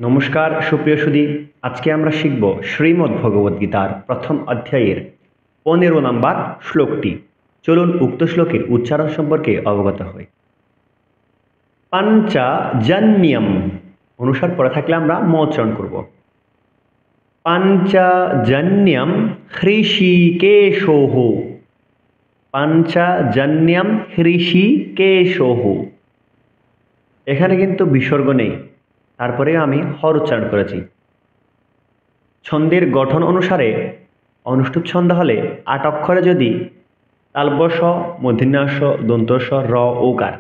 নমস্কার সুপ্রিয় সুধী, আজকে আমরা শিখব শ্রীমদ্ ভগবদ গীতার প্রথম অধ্যায়ের 15 নম্বর শ্লোকটি। চলুন উক্ত শ্লোকের উচ্চারণ সম্পর্কে অবগত হই। পাঞ্চজন্যম অনুসার পড়ে থাকলে আমরা ম উচ্চারণ করব। পাঞ্চজন্যম হৃষিকেশোঃ। পাঞ্চজন্যম হৃষিকেশোঃ। এখানে কিন্তু বিসর্গ নেই, তারপরে আমি হর উচ্চারণ করেছি। ছন্দের গঠন অনুসারে অনুষ্ঠুপ ছন্দ হলে 8 অক্ষরে যদি তালব্য-শ, মূর্ধন্য-ষ, দন্ত-স, র, ওকার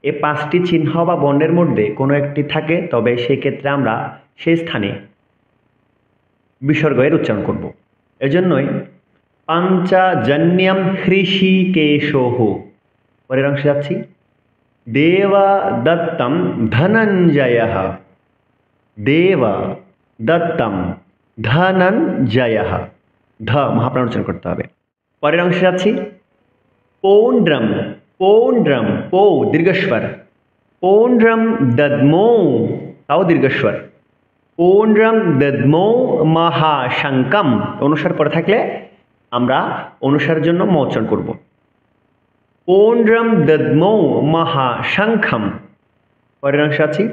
এই 5টি চিহ্ন বা বর্ণের মধ্যে কোনো একটি থাকে, তবে সেক্ষেত্রে আমরা সেই স্থানে বিসর্গ এর উচ্চারণ করব। এজন্যই পাঞ্চজন্যম হৃষিকেশোঃ। পরের অংশে যাচ্ছি। দেবদত্তম ধনঞ্জয়ঃ। দেবদত্তম ধনঞ্জয়ঃ। ধ মহাপ্রাণ উচ্চারণ করতে হবে। পরের অংশে যাচ্ছি। পৌণ্ড্রম পৌণ্ড্রম পৌ দীর্ঘস্বর। পৌণ্ড্রম দদ্মো, তাও দীর্ঘস্বর। পৌণ্ড্রম দদ্মো মহাশঙ্কম অনুসার পরে থাকলে আমরা অনুসারের জন্য ম উচ্চারণ করব। পৌণ্ড্রম দদ্মো মহাশঙ্খম। পরের অংশে আছি।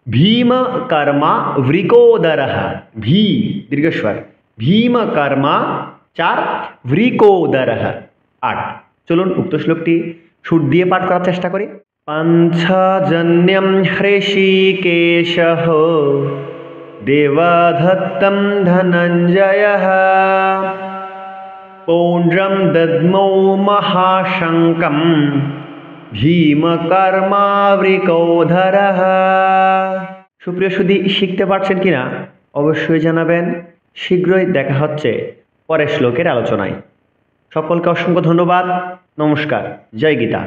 ভীমকর্মা বৃকোদরঃ। ভী দীর্ঘস্বর। ভীমকর্মা 4, বৃকোদরঃ 8। চলুন উক্ত শ্লোকটি সুর দিয়ে পাঠ করার চেষ্টা করি। পাঞ্চজন্যম হৃষিকেশঃ দেবদত্তম ধনঞ্জয়ঃ পৌণ্ড্রম দদ্মো মহাশঙ্কম ভীমকর্মা বৃকোদরঃ। সুপ্রিয় সুধী, শিখতে পারছেন কিনা অবশ্যই জানাবেন। শীঘ্রই দেখা হচ্ছে পরের শ্লোকের আলোচনায়। সকলকে অসংখ্য ধন্যবাদ। নমস্কার। জয় গীতা।